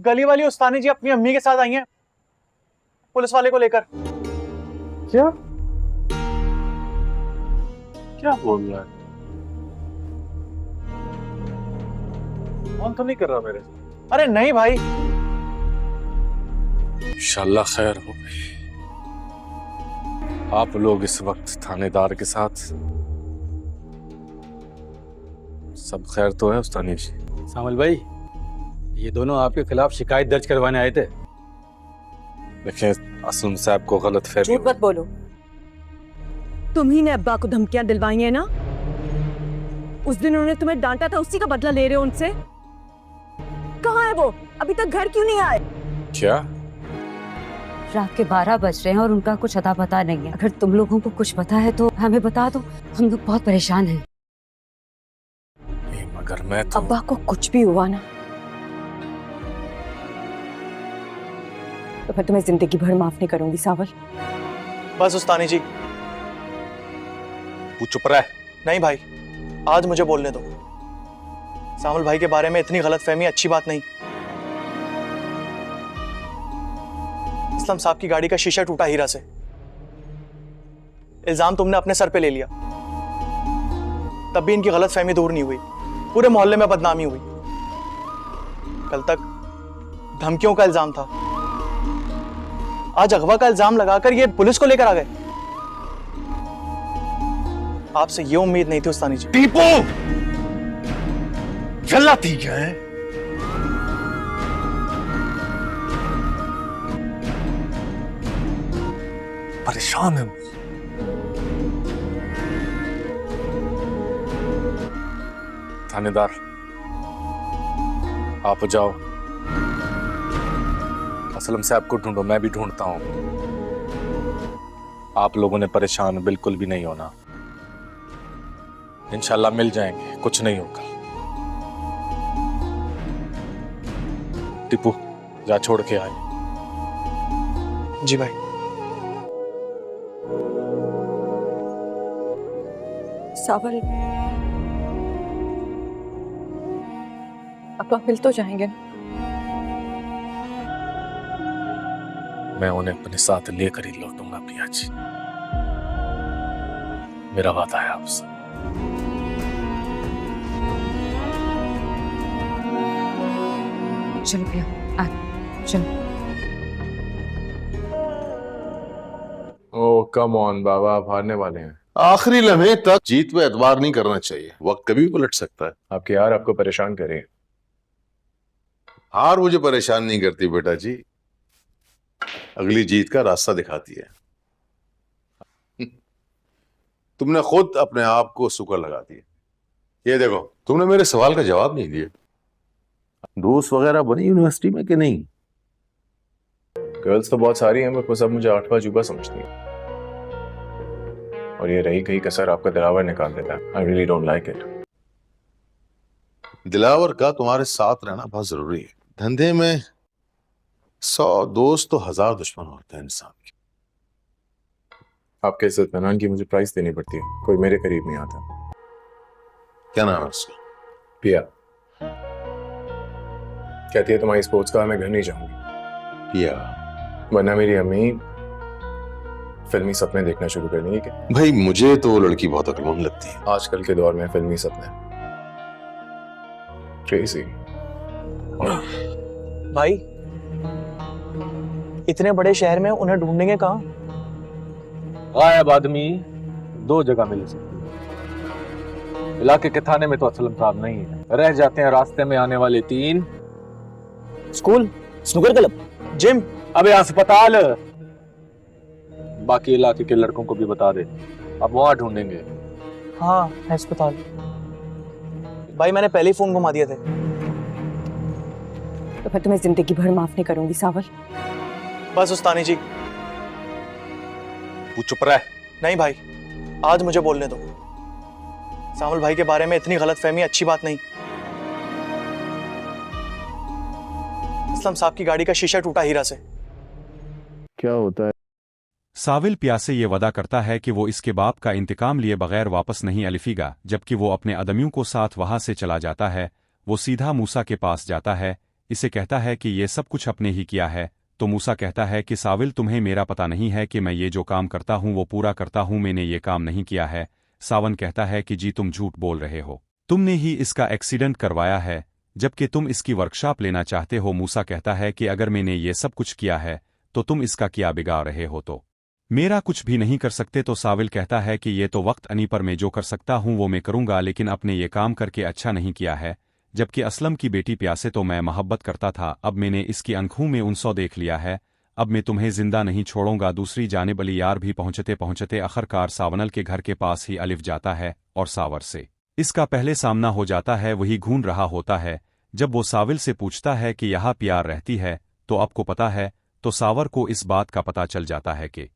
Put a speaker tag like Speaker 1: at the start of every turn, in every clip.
Speaker 1: गली वाली उस्तानी जी अपनी अम्मी के साथ आई हैं पुलिस वाले को लेकर।
Speaker 2: क्या क्या बोल रहा है? फोन तो नहीं कर रहा मेरे से?
Speaker 1: अरे नहीं भाई।
Speaker 2: इंशाल्लाह खैर हो गई। आप लोग इस वक्त थानेदार के साथ, सब खैर तो है उस्तानी जी?
Speaker 3: सामल भाई, ये दोनों आपके खिलाफ शिकायत दर्ज करवाने आए थे।
Speaker 2: देखें, असलम साहब को गलत फहमी।
Speaker 4: झूठ मत बोलो। तुम ही ने अब्बा को धमकियां दिलवाई हैं ना? उस दिन उन्होंने तुम्हें डांटा था, उसी का बदला ले रहे हो उनसे? कहाँ है वो? अभी तक घर क्यों नहीं आए?
Speaker 2: क्या?
Speaker 5: रात के 12 बज रहे हैं और उनका कुछ अता पता नहीं है। अगर तुम लोगों को कुछ पता है तो हमें बता दो, हम लोग बहुत परेशान हैं।
Speaker 2: नहीं, मगर मैं तो...
Speaker 4: अब्बा को कुछ भी हुआ ना तो मैं तुम्हें जिंदगी भर माफ नहीं करूंगी सावल।
Speaker 1: बस उस्तानी जी।
Speaker 2: तू चुप रह।
Speaker 1: नहीं भाई, आज मुझे बोलने दो। सामल भाई के बारे में इतनी गलतफहमी अच्छी बात नहीं। असलम साहब की गाड़ी का शीशा टूटा हीरा से। इल्जाम तुमने अपने सर पे ले लिया, तब भी इनकी गलतफहमी दूर नहीं हुई। पूरे मोहल्ले में बदनामी हुई। कल तक धमकियों का इल्जाम था, आज अगवा का इल्जाम लगाकर ये पुलिस को लेकर आ गए। आपसे ये उम्मीद नहीं थी उस्तानी जी।
Speaker 2: टीपू जल्लाती क्या है? परेशान है। थानेदार, आप जाओ, असलम साहब को ढूंढो, मैं भी ढूंढता हूं। आप लोगों ने परेशान बिल्कुल भी नहीं होना, इंशाल्लाह मिल जाएंगे, कुछ नहीं होगा। टीपू जा, छोड़ के आए।
Speaker 1: जी भाई।
Speaker 4: सावल, अब्बा मिल तो जाएंगे ना?
Speaker 2: मैं उन्हें अपने साथ लेकर ही लौटूंगा प्रिया जी, मेरा वादा है आपसे।
Speaker 5: चलो भैया, आ चलो।
Speaker 6: ओह कम ऑन बाबा, आप हारने वाले हैं।
Speaker 7: आखिरी लम्हे तक जीत पे एतबार नहीं करना चाहिए, वक्त कभी भी पलट सकता है।
Speaker 6: आपकी हार आपको परेशान करे।
Speaker 7: हार मुझे परेशान नहीं करती बेटा जी, अगली जीत का रास्ता दिखाती है। तुमने खुद अपने आप को शुक्र लगा दिया। ये देखो, तुमने मेरे सवाल का जवाब नहीं दिया। दोस्त वगैरह बनी यूनिवर्सिटी में कि नहीं?
Speaker 6: गर्ल्स तो बहुत सारी हैं, बट वो सब मुझे आठवां अजूबा समझती हैं, और ये रही कहीं कसर आपका दिलावर निकाल देता है। I really don't like it.
Speaker 7: Dilawar का तुम्हारे साथ रहना बहुत जरूरी है। धंधे में 100 दोस्त तो 1000 दुश्मन होते हैं इंसान के।
Speaker 6: आपके इस इत्मीनान की मुझे प्राइस देनी पड़ती है, कोई मेरे करीब नहीं आता।
Speaker 7: क्या नाम है उसका?
Speaker 6: पिया कहती है तुम्हारी स्पोर्ट्स कार में घर नहीं जाऊंगी,
Speaker 7: पिया?
Speaker 6: वरना मेरी अम्मी फिल्मी सपने देखना शुरू कर देंगी। क्या
Speaker 7: भाई, मुझे तो वो लड़की बहुत अक्लमंद लगती है।
Speaker 6: आजकल के दौर में फिल्मी सपने ट्रेसी।
Speaker 1: भाई, इतने बड़े शहर में उन्हें ढूंढेंगे कहाँ?
Speaker 3: गायब आदमी 2 जगह मिल सकती है। इलाके के थाने में तो असलम साहब नहीं है, रह जाते हैं रास्ते में आने वाले 3
Speaker 1: स्कूल, स्नूकर क्लब, जिम,
Speaker 3: अबे अस्पताल। बाकी इलाके के लड़कों को भी बता दे, अब वहां ढूंढेंगे।
Speaker 1: हाँ अस्पताल। भाई मैंने पहले ही फोन घुमा दिए थे।
Speaker 4: तो मैं तुम्हें जिंदगी भर माफ नहीं करूंगी सावल।
Speaker 1: बस उस्तानी जी।
Speaker 2: तू चुप रह।
Speaker 1: नहीं भाई, आज मुझे बोलने दो। सामल भाई के बारे में इतनी गलतफहमी अच्छी बात नहीं। असलम साहब की गाड़ी का शीशा टूटा हीरा से।
Speaker 6: क्या होता है?
Speaker 8: साविल पिया से ये वादा करता है कि वो इसके बाप का इंतकाम लिए बगैर वापस नहीं अलिफेगा। जबकि वो अपने आदमियों को साथ वहां से चला जाता है। वो सीधा मूसा के पास जाता है। इसे कहता है कि ये सब कुछ अपने ही किया है। तो मूसा कहता है कि साविल, तुम्हें मेरा पता नहीं है कि मैं ये जो काम करता हूँ वो पूरा करता हूँ, मैंने ये काम नहीं किया है। सावन कहता है कि जी तुम झूठ बोल रहे हो, तुमने ही इसका एक्सीडेंट करवाया है जबकि तुम इसकी वर्कशॉप लेना चाहते हो। मूसा कहता है कि अगर मैंने ये सब कुछ किया है तो तुम इसका क्या बिगाड़ रहे हो, तो मेरा कुछ भी नहीं कर सकते। तो साविल कहता है कि ये तो वक्त आने पर मैं जो कर सकता हूँ वो मैं करूँगा, लेकिन अपने ये काम करके अच्छा नहीं किया है। जबकि असलम की बेटी प्यासे तो मैं मोहब्बत करता था, अब मैंने इसकी आंखों में उनसो देख लिया है, अब मैं तुम्हें जिंदा नहीं छोड़ूंगा। दूसरी जानिब अली यार भी पहुंचते पहुंचते आखिरकार सावनल के घर के पास ही अलिफ जाता है और सावर से इसका पहले सामना हो जाता है। वही घूम रहा होता है। जब वो साविल से पूछता है कि यहाँ प्यार रहती है तो आपको पता है, तो सावर को इस बात का पता चल जाता है कि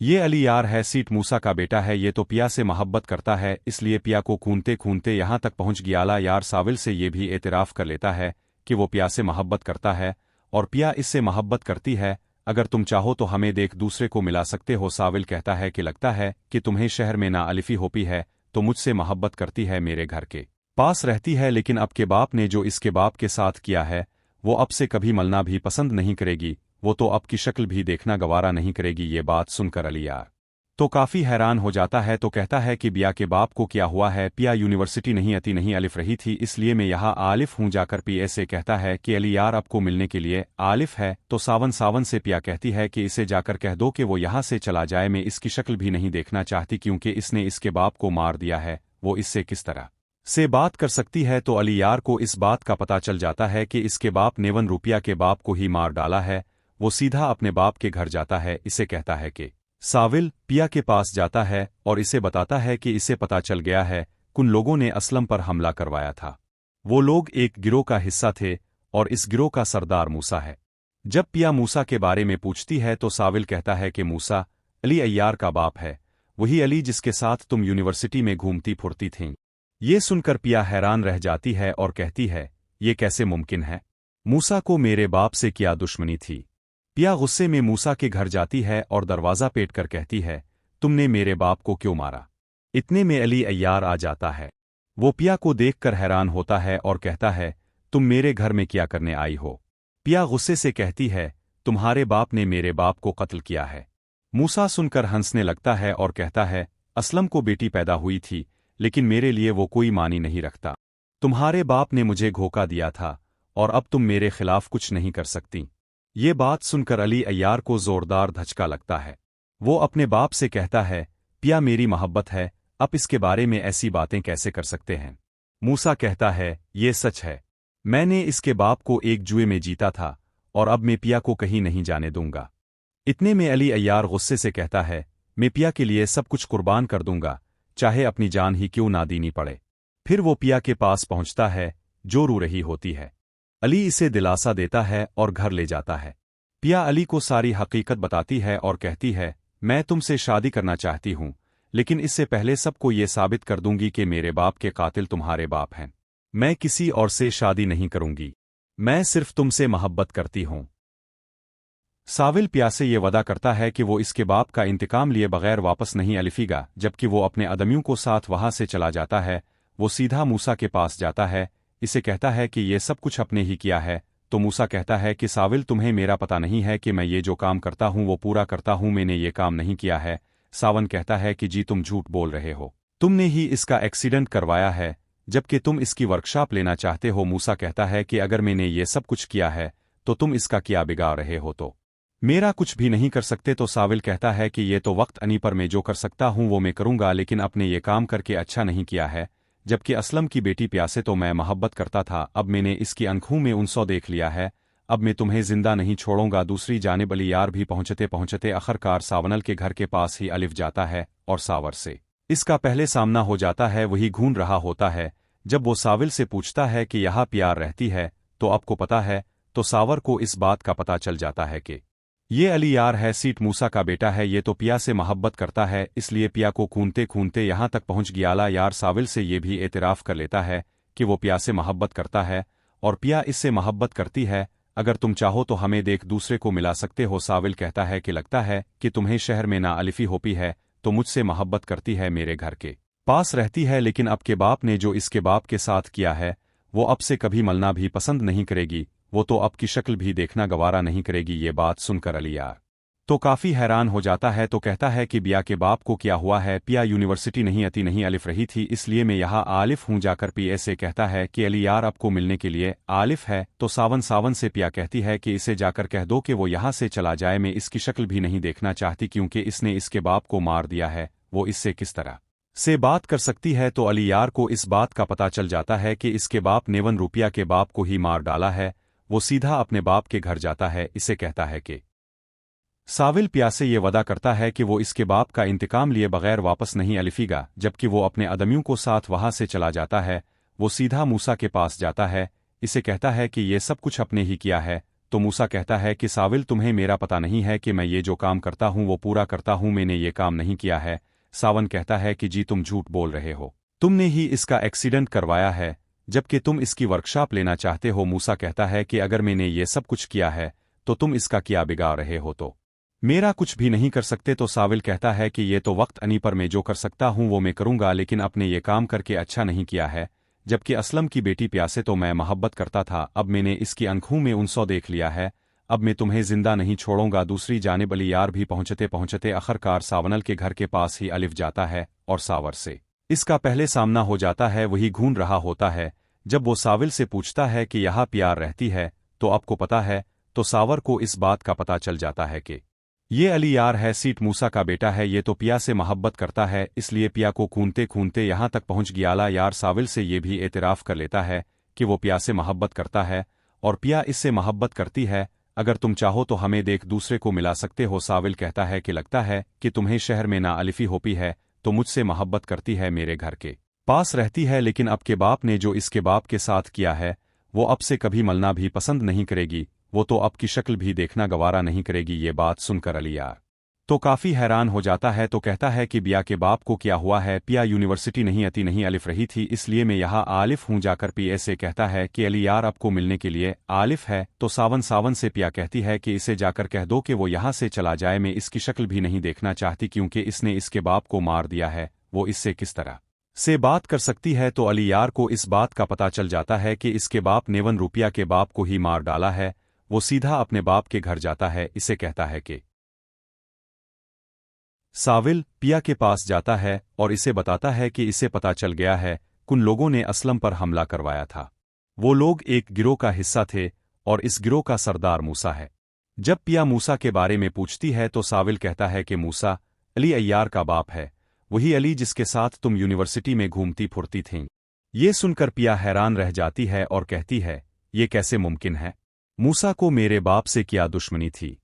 Speaker 8: ये अली यार है, सीट मूसा का बेटा है, ये तो पिया से मोहब्बत करता है। इसलिए पिया को खूनते खूनते यहाँ तक पहुँच गया। अला यार साविल से ये भी एतराफ़ कर लेता है कि वो पिया से मोहब्बत करता है और पिया इससे मोहब्बत करती है। अगर तुम चाहो तो हमें देख दूसरे को मिला सकते हो। साविल कहता है कि लगता है कि तुम्हें शहर में ना अलिफी होपी है, तो मुझसे मोहब्बत करती है, मेरे घर के पास रहती है, लेकिन अब के बाप ने जो इसके बाप के साथ किया है वो अब से कभी मलना भी पसंद नहीं करेगी, वो तो अब की शक्ल भी देखना गवारा नहीं करेगी। ये बात सुनकर अली यार तो काफ़ी हैरान हो जाता है। तो कहता है कि बिया के बाप को क्या हुआ है, पिया यूनिवर्सिटी नहीं आती, नहीं अलिफ रही थी, इसलिए मैं यहाँ आलिफ हूँ। जाकर पिया से कहता है कि अली यार आपको मिलने के लिए आलिफ है। तो सावन से पिया कहती है कि इसे जाकर कह दो कि वो यहाँ से चला जाए, मैं इसकी शक्ल भी नहीं देखना चाहती क्योंकि इसने इसके बाप को मार दिया है, वो इससे किस तरह से बात कर सकती है। तो अली यार को इस बात का पता चल जाता है कि इसके बाप ने रुपया के बाप को ही मार डाला है। वो सीधा अपने बाप के घर जाता है। इसे कहता है कि साविल पिया के पास जाता है और इसे बताता है कि इसे पता चल गया है कुन लोगों ने असलम पर हमला करवाया था। वो लोग एक गिरोह का हिस्सा थे और इस गिरोह का सरदार मूसा है। जब पिया मूसा के बारे में पूछती है तो साविल कहता है कि मूसा अली अय्यार का बाप है, वही अली जिसके साथ तुम यूनिवर्सिटी में घूमती फुरती थीं। ये सुनकर पिया हैरान रह जाती है और कहती है ये कैसे मुमकिन है, मूसा को मेरे बाप से क्या दुश्मनी थी। पिया गुस्से में मूसा के घर जाती है और दरवाज़ा पेट कर कहती है तुमने मेरे बाप को क्यों मारा। इतने में अली अय्यार आ जाता है। वो पिया को देखकर हैरान होता है और कहता है तुम मेरे घर में क्या करने आई हो। पिया गुस्से से कहती है तुम्हारे बाप ने मेरे बाप को कत्ल किया है। मूसा सुनकर हंसने लगता है और कहता है असलम को बेटी पैदा हुई थी, लेकिन मेरे लिए वो कोई मानी नहीं रखता। तुम्हारे बाप ने मुझे धोखा दिया था और अब तुम मेरे खिलाफ कुछ नहीं कर सकती। ये बात सुनकर अली अय्यार को जोरदार धचका लगता है। वो अपने बाप से कहता है पिया मेरी मोहब्बत है, अब इसके बारे में ऐसी बातें कैसे कर सकते हैं। मूसा कहता है ये सच है, मैंने इसके बाप को एक जुए में जीता था और अब मैं पिया को कहीं नहीं जाने दूंगा। इतने में अली अय्यार गुस्से से कहता है मैं पिया के लिए सब कुछ कुर्बान कर दूंगा, चाहे अपनी जान ही क्यों ना देनी पड़े। फिर वो पिया के पास पहुंचता है जो रो रही होती है। अली इसे दिलासा देता है और घर ले जाता है। पिया अली को सारी हकीकत बताती है और कहती है मैं तुमसे शादी करना चाहती हूँ, लेकिन इससे पहले सबको ये साबित कर दूंगी कि मेरे बाप के कातिल तुम्हारे बाप हैं। मैं किसी और से शादी नहीं करूंगी, मैं सिर्फ तुमसे मोहब्बत करती हूँ। साविल पिया से ये वादा करता है कि वो इसके बाप का इंतकाम लिए बगैर वापस नहीं अलिफेगा। जबकि वो अपने आदमियों को साथ वहां से चला जाता है। वो सीधा मूसा के पास जाता है। इसे कहता है कि ये सब कुछ अपने ही किया है। तो मूसा कहता है कि साविल तुम्हें मेरा पता नहीं है कि मैं ये जो काम करता हूँ वो पूरा करता हूँ, मैंने ये काम नहीं किया है। सावन कहता है कि जी तुम झूठ बोल रहे हो, तुमने ही इसका एक्सीडेंट करवाया है जबकि तुम इसकी वर्कशॉप लेना चाहते हो। मूसा कहता है कि अगर मैंने ये सब कुछ किया है तो तुम इसका क्या बिगाड़ रहे हो, तो मेरा कुछ भी नहीं कर सकते। तो साविल कहता है कि ये तो वक्त आने पर मैं जो कर सकता हूँ वो मैं करूँगा, लेकिन अपने ये काम करके अच्छा नहीं किया है। जबकि असलम की बेटी प्यासे तो मैं मोहब्बत करता था, अब मैंने इसकी आंखों में उनसो देख लिया है, अब मैं तुम्हें जिंदा नहीं छोड़ूंगा। दूसरी जानिब अली यार भी पहुंचते पहुंचते आखिरकार सावनल के घर के पास ही अलिफ जाता है और सावर से इसका पहले सामना हो जाता है। वही घूम रहा होता है। जब वो साविल से पूछता है कि यहाँ प्यार रहती है तो आपको पता है, तो सावर को इस बात का पता चल जाता है कि ये अली यार है, सीट मूसा का बेटा है, ये तो पिया से मोहब्बत करता है, इसलिए पिया को खूनते खूनते यहाँ तक पहुँच गया। अला यार साविल से ये भी एतराफ़ कर लेता है कि वो पिया से मोहब्बत करता है और पिया इससे मोहब्बत करती है। अगर तुम चाहो तो हमें देख दूसरे को मिला सकते हो। साविल कहता है कि लगता है कि तुम्हें शहर में ना अलिफी होपी है, तो मुझसे मोहब्बत करती है, मेरे घर के पास रहती है, लेकिन अब के बाप ने जो इसके बाप के साथ किया है वो अब से कभी मलना भी पसंद नहीं करेगी, वो तो अब की शक्ल भी देखना गवारा नहीं करेगी। ये बात सुनकर अली यार तो काफी हैरान हो जाता है, तो कहता है कि बिया के बाप को क्या हुआ है? पिया यूनिवर्सिटी नहीं आती नहीं अलिफ रही थी, इसलिए मैं यहाँ आलिफ हूँ। जाकर पिया से कहता है कि अली यार आपको मिलने के लिए आलिफ है। तो सावन से पिया कहती है कि इसे जाकर कह दो कि वो यहाँ से चला जाए, मैं इसकी शक्ल भी नहीं देखना चाहती क्योंकि इसने इसके बाप को मार दिया है। वो इससे किस तरह से बात कर सकती है? तो अली यार को इस बात का पता चल जाता है कि इसके बाप ने रुपया के बाप को ही मार डाला है। वो सीधा अपने बाप के घर जाता है। इसे कहता है कि साविल पिया से ये वादा करता है कि वो इसके बाप का इंतकाम लिए बगैर वापस नहीं अलिफेगा। जबकि वो अपने आदमियों को साथ वहां से चला जाता है। वो सीधा मूसा के पास जाता है। इसे कहता है कि ये सब कुछ अपने ही किया है। तो मूसा कहता है कि साविल तुम्हें मेरा पता नहीं है कि मैं ये जो काम करता हूँ वो पूरा करता हूँ, मैंने ये काम नहीं किया है। सावन कहता है कि जी तुम झूठ बोल रहे हो, तुमने ही इसका एक्सीडेंट करवाया है जबकि तुम इसकी वर्कशॉप लेना चाहते हो। मूसा कहता है कि अगर मैंने ये सब कुछ किया है तो तुम इसका क्या बिगाड़ रहे हो, तो मेरा कुछ भी नहीं कर सकते। तो साविल कहता है कि ये तो वक्त अनी पर मैं जो कर सकता हूँ वो मैं करूँगा, लेकिन अपने ये काम करके अच्छा नहीं किया है। जबकि असलम की बेटी प्यासे तो मैं मोहब्बत करता था, अब मैंने इसकी आंखों में उनसो देख लिया है, अब मैं तुम्हें जिंदा नहीं छोड़ूंगा। दूसरी जानिब अली यार भी पहुंचते पहुंचते आखिरकार सावनल के घर के पास ही अलिफ जाता है और सावर से इसका पहले सामना हो जाता है। वही घूम रहा होता है। जब वो साविल से पूछता है कि यहाँ प्यार रहती है तो आपको पता है, तो सावर को इस बात का पता चल जाता है कि ये अली यार है, सीट मूसा का बेटा है। ये तो पिया से मोहब्बत करता है, इसलिए पिया को खूनते खूनते यहाँ तक पहुँच गया। अला यार साविल से ये भी एतराफ़ कर लेता है कि वो पिया से मोहब्बत करता है और पिया इससे मोहब्बत करती है। अगर तुम चाहो तो हमें देख दूसरे को मिला सकते हो। साविल कहता है कि लगता है कि तुम्हें शहर में ना अलिफी होपी है, तो मुझसे मोहब्बत करती है, मेरे घर के पास रहती है, लेकिन अब के बाप ने जो इसके बाप के साथ किया है वो अब से कभी मलना भी पसंद नहीं करेगी। वो तो अब की शक्ल भी देखना गवारा नहीं करेगी। ये बात सुनकर अली यार तो काफी हैरान हो जाता है, तो कहता है कि बिया के बाप को क्या हुआ है? पिया यूनिवर्सिटी नहीं आती नहीं अलिफ रही थी, इसलिए मैं यहाँ आलिफ हूँ। जाकर पिया से कहता है कि अली यार आपको मिलने के लिए आलिफ है। तो सावन से पिया कहती है कि इसे जाकर कह दो कि वो यहाँ से चला जाए, मैं इसकी शक्ल भी नहीं देखना चाहती क्योंकि इसने इसके बाप को मार दिया है। वो इससे किस तरह से बात कर सकती है? तो अली यार को इस बात का पता चल जाता है कि इसके बाप ने रुपया के बाप को ही मार डाला है। वो सीधा अपने बाप के घर जाता है। इसे कहता है कि साविल पिया के पास जाता है और इसे बताता है कि इसे पता चल गया है कुन लोगों ने असलम पर हमला करवाया था। वो लोग एक गिरोह का हिस्सा थे और इस गिरोह का सरदार मूसा है। जब पिया मूसा के बारे में पूछती है तो साविल कहता है कि मूसा अली अय्यार का बाप है, वही अली जिसके साथ तुम यूनिवर्सिटी में घूमती फुरती थीं। ये सुनकर पिया हैरान रह जाती है और कहती है ये कैसे मुमकिन है? मूसा को मेरे बाप से क्या दुश्मनी थी?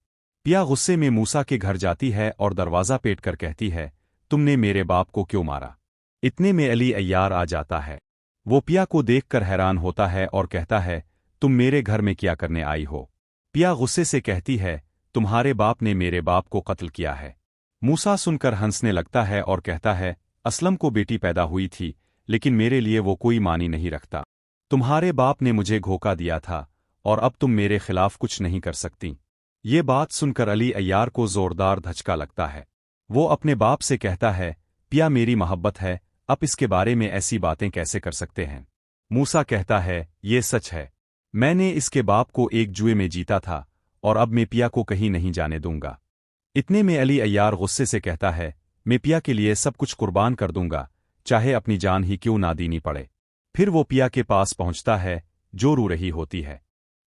Speaker 8: पिया गुस्से में मूसा के घर जाती है और दरवाज़ा पेट कर कहती है तुमने मेरे बाप को क्यों मारा? इतने में अली अय्यार आ जाता है। वो पिया को देखकर हैरान होता है और कहता है तुम मेरे घर में क्या करने आई हो? पिया गुस्से से कहती है तुम्हारे बाप ने मेरे बाप को कत्ल किया है। मूसा सुनकर हंसने लगता है और कहता है असलम को बेटी पैदा हुई थी, लेकिन मेरे लिए वो कोई मानी नहीं रखता। तुम्हारे बाप ने मुझे धोखा दिया था और अब तुम मेरे खिलाफ कुछ नहीं कर सकती। ये बात सुनकर अली अय्यार को जोरदार धचका लगता है। वो अपने बाप से कहता है पिया मेरी मोहब्बत है, अब इसके बारे में ऐसी बातें कैसे कर सकते हैं? मूसा कहता है ये सच है, मैंने इसके बाप को एक जुए में जीता था और अब मैं पिया को कहीं नहीं जाने दूंगा। इतने में अली अय्यार गुस्से से कहता है मैं पिया के लिए सब कुछ कुर्बान कर दूंगा, चाहे अपनी जान ही क्यों ना देनी पड़े। फिर वो पिया के पास पहुंचता है जो रो रही होती है।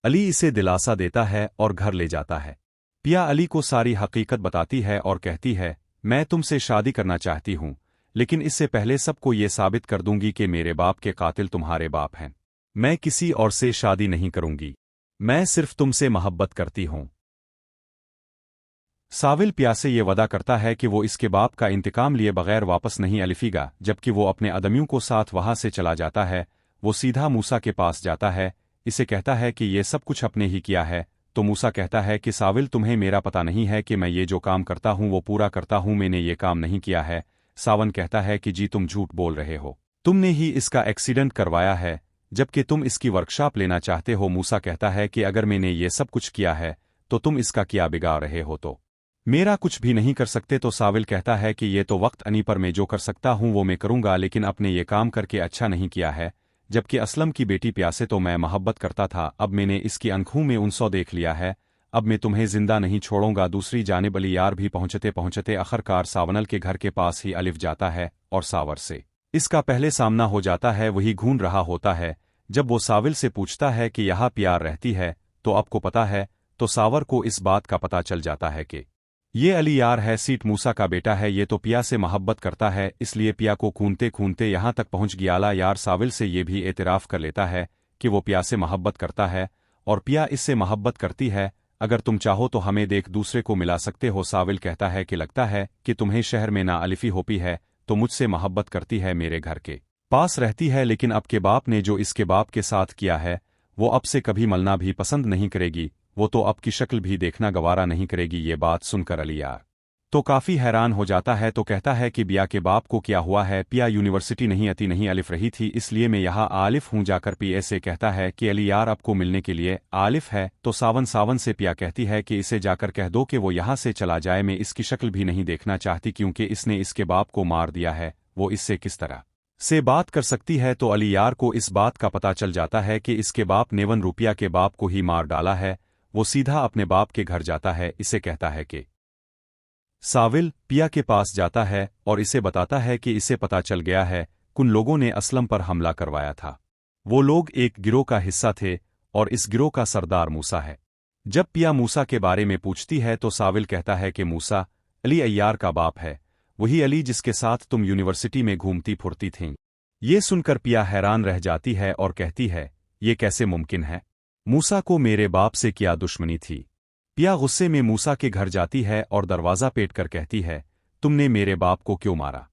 Speaker 8: अली इसे दिलासा देता है और घर ले जाता है। पिया अली को सारी हकीकत बताती है और कहती है मैं तुमसे शादी करना चाहती हूँ, लेकिन इससे पहले सबको ये साबित कर दूंगी कि मेरे बाप के कातिल तुम्हारे बाप हैं। मैं किसी और से शादी नहीं करूंगी, मैं सिर्फ तुमसे मोहब्बत करती हूँ। साविल पिया से ये वादा करता है कि वो इसके बाप का इंतकाम लिए बगैर वापस नहीं अलिफेगा। जबकि वो अपने आदमियों को साथ वहां से चला जाता है। वो सीधा मूसा के पास जाता है। इसे कहता है कि ये सब कुछ अपने ही किया है। तो मूसा कहता है कि साविल तुम्हें मेरा पता नहीं है कि मैं ये जो काम करता हूँ वो पूरा करता हूँ, मैंने ये काम नहीं किया है। सावन कहता है कि जी तुम झूठ बोल रहे हो, तुमने ही इसका एक्सीडेंट करवाया है जबकि तुम इसकी वर्कशॉप लेना चाहते हो। मूसा कहता है कि अगर मैंने ये सब कुछ किया है तो तुम इसका क्या बिगाड़ रहे हो, तो मेरा कुछ भी नहीं कर सकते। तो साविल कहता है कि ये तो वक्त अनी पर मैं जो कर सकता हूँ वो मैं करूँगा, लेकिन अपने ये काम करके अच्छा नहीं किया है। जबकि असलम की बेटी पिया से तो मैं मोहब्बत करता था, अब मैंने इसकी आंखों में उनसो देख लिया है, अब मैं तुम्हें जिंदा नहीं छोड़ूंगा। दूसरी जानिब अली यार भी पहुंचते पहुंचते आखिरकार सावनल के घर के पास ही अलिफ जाता है और सावर से इसका पहले सामना हो जाता है। वही घूम रहा होता है। जब वो साविल से पूछता है कि यहाँ प्यार रहती है तो आपको पता है, तो सावर को इस बात का पता चल जाता है कि ये अली यार है, सीट मूसा का बेटा है, ये तो पिया से मोहब्बत करता है, इसलिए पिया को खूनते खूनते यहाँ तक पहुँच गया। अला यार साविल से ये भी एतराफ़ कर लेता है कि वो पिया से मोहब्बत करता है और पिया इससे मोहब्बत करती है। अगर तुम चाहो तो हमें देख दूसरे को मिला सकते हो। साविल कहता है कि लगता है कि तुम्हें शहर में ना अलिफी होती है, तो मुझसे मोहब्बत करती है, मेरे घर के पास रहती है, लेकिन अब के बाप ने जो इसके बाप के साथ किया है वो अब से कभी मलना भी पसंद नहीं करेगी, वो तो अब की शक्ल भी देखना गवारा नहीं करेगी। ये बात सुनकर अली यार तो काफ़ी हैरान हो जाता है, तो कहता है कि बिया के बाप को क्या हुआ है। पिया यूनिवर्सिटी नहीं आती, नहीं अलिफ रही थी, इसलिए मैं यहाँ आलिफ हूँ। जाकर पिया से कहता है कि अली यार आपको मिलने के लिए आलिफ है। तो सावन से पिया कहती है कि इसे जाकर कह दो कि वो यहाँ से चला जाए, मैं इसकी शक्ल भी नहीं देखना चाहती, क्योंकि इसने इसके बाप को मार दिया है, वो इससे किस तरह से बात कर सकती है। तो अली यार को इस बात का पता चल जाता है कि इसके बाप ने रुपया के बाप को ही मार डाला है। वो सीधा अपने बाप के घर जाता है, इसे कहता है कि साविल पिया के पास जाता है और इसे बताता है कि इसे पता चल गया है कुन लोगों ने असलम पर हमला करवाया था। वो लोग एक गिरोह का हिस्सा थे और इस गिरोह का सरदार मूसा है। जब पिया मूसा के बारे में पूछती है तो साविल कहता है कि मूसा अली अय्यार का बाप है, वही अली जिसके साथ तुम यूनिवर्सिटी में घूमती फुरती थीं। ये सुनकर पिया हैरान रह जाती है और कहती है ये कैसे मुमकिन है, मूसा को मेरे बाप से क्या दुश्मनी थी। पिया गुस्से में मूसा के घर जाती है और दरवाज़ा पेट कर कहती है तुमने मेरे बाप को क्यों मारा।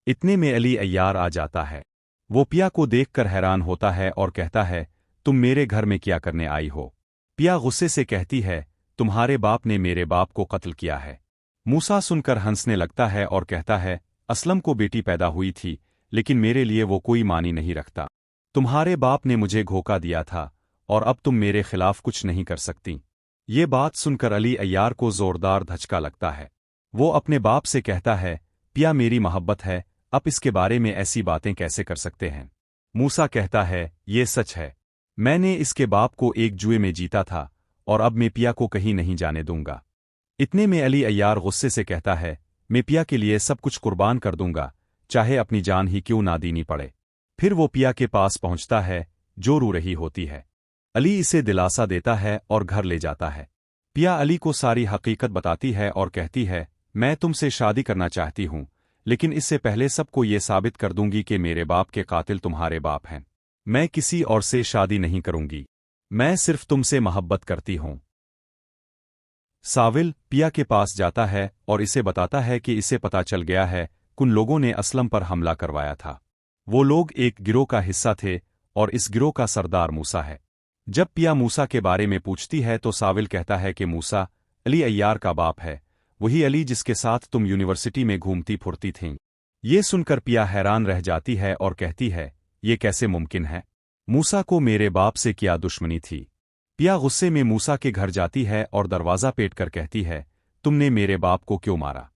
Speaker 8: इतने में अली अय्यार आ जाता है। वो पिया को देखकर हैरान होता है और कहता है तुम मेरे घर में क्या करने आई हो। पिया गुस्से से कहती है तुम्हारे बाप ने मेरे बाप को कत्ल किया है। मूसा सुनकर हंसने लगता है और कहता है असलम को बेटी पैदा हुई थी, लेकिन मेरे लिए वो कोई मानी नहीं रखता। तुम्हारे बाप ने मुझे धोखा दिया था और अब तुम मेरे खिलाफ कुछ नहीं कर सकती। ये बात सुनकर अली अय्यार को जोरदार धचका लगता है। वो अपने बाप से कहता है पिया मेरी मोहब्बत है, अब इसके बारे में ऐसी बातें कैसे कर सकते हैं। मूसा कहता है ये सच है, मैंने इसके बाप को एक जुए में जीता था और अब मैं पिया को कहीं नहीं जाने दूंगा। इतने में अली अय्यार गुस्से से कहता है मैं पिया के लिए सब कुछ कुर्बान कर दूंगा, चाहे अपनी जान ही क्यों ना देनी पड़े। फिर वो पिया के पास पहुंचता है जो रो रही होती है। अली इसे दिलासा देता है और घर ले जाता है। पिया अली को सारी हकीकत बताती है और कहती है मैं तुमसे शादी करना चाहती हूं, लेकिन इससे पहले सबको ये साबित कर दूंगी कि मेरे बाप के कातिल तुम्हारे बाप हैं। मैं किसी और से शादी नहीं करूंगी, मैं सिर्फ तुमसे मोहब्बत करती हूं। साविल पिया के पास जाता है और इसे बताता है कि इसे पता चल गया है कुन लोगों ने असलम पर हमला करवाया था। वो लोग एक गिरोह का हिस्सा थे और इस गिरोह का सरदार मूसा है। जब पिया मूसा के बारे में पूछती है तो साविल कहता है कि मूसा अली अय्यार का बाप है, वही अली जिसके साथ तुम यूनिवर्सिटी में घूमती फुरती थीं। ये सुनकर पिया हैरान रह जाती है और कहती है ये कैसे मुमकिन है, मूसा को मेरे बाप से क्या दुश्मनी थी। पिया गुस्से में मूसा के घर जाती है और दरवाज़ा पेट कर कहती है तुमने मेरे बाप को क्यों मारा।